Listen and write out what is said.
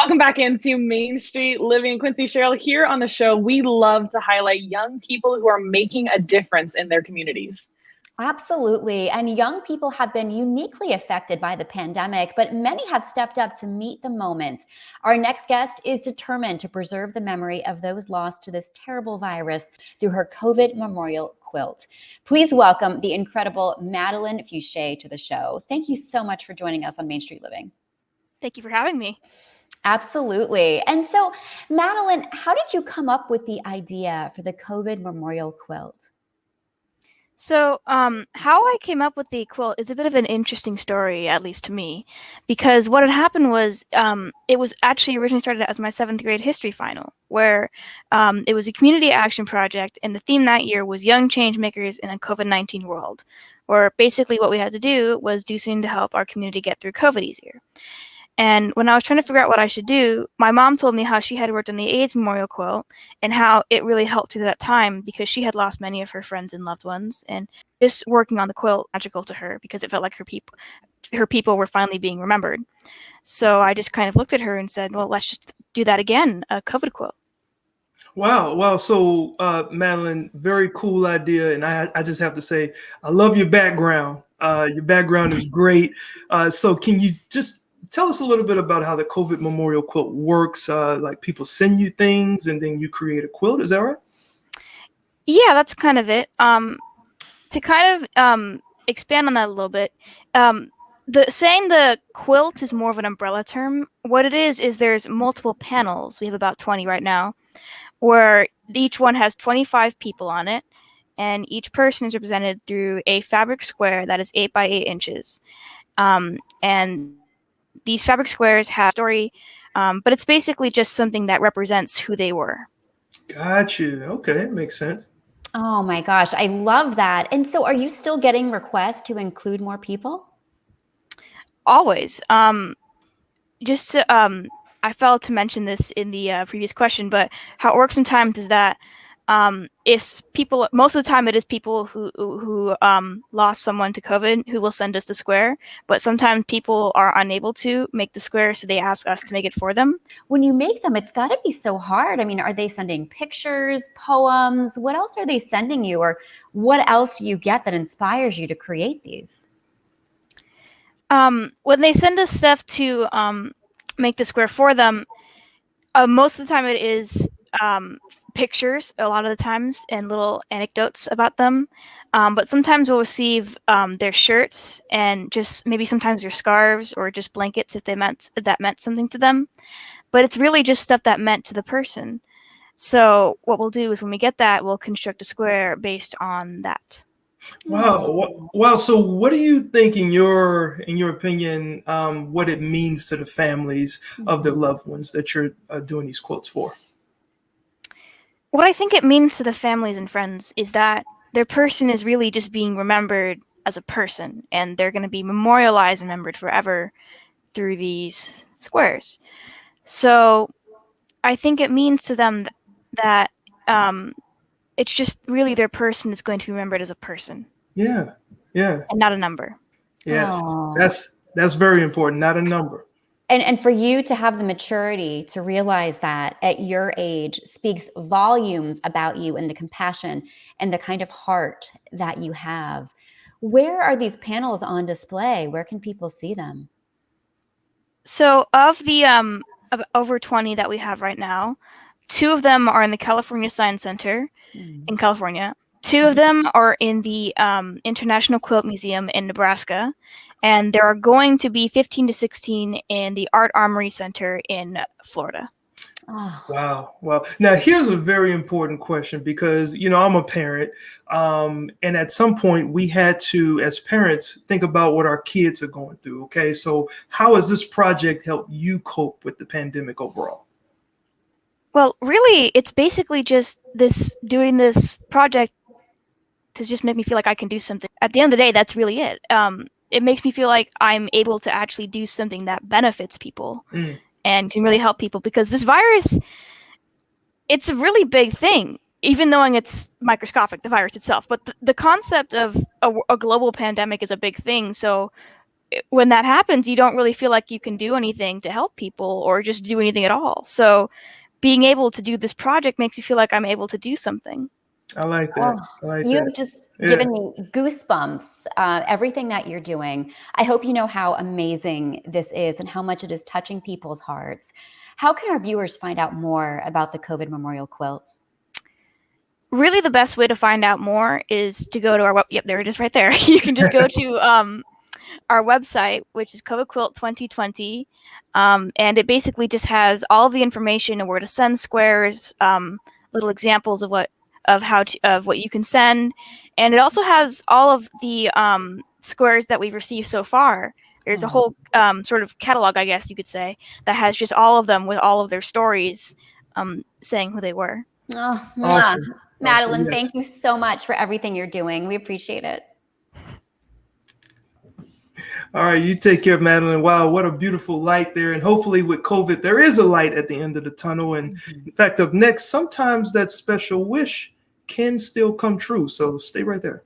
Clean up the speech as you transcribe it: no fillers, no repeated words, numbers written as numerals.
Welcome back into Main Street Living. Quincy Cheryl here on the show. We love to highlight young people who are making a difference in their communities. Absolutely. And young people have been uniquely affected by the pandemic, but many have stepped up to meet the moment. Our next guest is determined to preserve the memory of those lost to this terrible virus through her COVID Memorial Quilt. Please welcome the incredible Madeleine Fugate to the show. Thank you so much for joining us on Main Street Living. Thank you for having me. Absolutely. And so, Madeleine, how did you come up with the idea for the COVID Memorial Quilt? So, how I came up with the quilt is a bit of an interesting story, at least to me, because what had happened was it was actually originally started as my 7th grade history final, where it was a community action project, and the theme that year was Young Change Makers in a COVID-19 World, where basically what we had to do was do something to help our community get through COVID easier. And when I was trying to figure out what I should do, my mom told me how she had worked on the AIDS Memorial Quilt and how it really helped through that time because she had lost many of her friends and loved ones. And just working on the quilt magical to her because it felt like her people were finally being remembered. So I just kind of looked at her and said, well, let's just do that again, a COVID quilt. Wow. So, Madeleine, very cool idea. And I just have to say, I love your background. Your background is great. So can you just tell us a little bit about how the COVID Memorial Quilt works? Like people send you things and then you create a quilt. Is that right? Yeah, that's kind of it. To kind of expand on that a little bit, saying the quilt is more of an umbrella term. What it is there's multiple panels. We have about 20 right now, where each one has 25 people on it, and each person is represented through a fabric square that is 8 by 8 inches. And these fabric squares have a story, but it's basically just something that represents who they were. Gotcha. Okay, makes sense. Oh my gosh, I love that. And so are you still getting requests to include more people? Always. Just to, I failed to mention this in the previous question, but how it works sometimes is that it's people. Most of the time, it is people who lost someone to COVID who will send us the square. But sometimes people are unable to make the square, so they ask us to make it for them. When you make them, it's got to be so hard. I mean, are they sending pictures, poems? What else are they sending you, or what else do you get that inspires you to create these? When they send us stuff to make the square for them, most of the time it is pictures a lot of the times and little anecdotes about them, but sometimes we'll receive their shirts and just maybe sometimes their scarves or just blankets if that meant something to them, but it's really just stuff that meant to the person. So what we'll do is when we get that, we'll construct a square based on that. Wow. So what do you think in your opinion, what it means to the families of the loved ones that you're doing these quilts for? What I think it means to the families and friends is that their person is really just being remembered as a person, and they're going to be memorialized and remembered forever through these squares. So I think it means to them that it's just really their person is going to be remembered as a person. Yeah. And not a number. Yes, that's very important, not a number. And for you to have the maturity to realize that at your age speaks volumes about you and the compassion and the kind of heart that you have. Where are these panels on display? Where can people see them? So of the over 20 that we have right now, 2 of them are in the California Science Center in California. 2 of them are in the International Quilt Museum in Nebraska, and there are going to be 15 to 16 in the Art Armory Center in Florida. Oh. Wow. Now, here's a very important question because, I'm a parent, and at some point we had to, as parents, think about what our kids are going through. Okay, so how has this project helped you cope with the pandemic overall? Well, really, it's basically just doing this project to just make me feel like I can do something. At the end of the day, that's really it. It makes me feel like I'm able to actually do something that benefits people and can really help people, because this virus, it's a really big thing, even knowing it's microscopic, the virus itself. But the concept of a global pandemic is a big thing. So when that happens, you don't really feel like you can do anything to help people or just do anything at all. So being able to do this project makes me feel like I'm able to do something. I like that. Oh, I like you've that. just Yeah. given me goosebumps. Everything that you're doing. I hope you know how amazing this is and how much it is touching people's hearts. How can our viewers find out more about the COVID Memorial Quilt? Really, the best way to find out more is to go to our web. Yep, there it is right there. You can just go to our website, which is COVID Quilt 2020. And it basically just has all the information and where to send squares, little examples of what you can send. And it also has all of the squares that we've received so far. There's a whole sort of catalog, I guess you could say, that has just all of them with all of their stories saying who they were. Oh, Awesome. Madeleine, Yes. thank you so much for everything you're doing. We appreciate it. All right, you take care, Madeleine. Wow, what a beautiful light there. And hopefully with COVID, there is a light at the end of the tunnel. And in fact, up next, sometimes that special wish can still come true. So stay right there.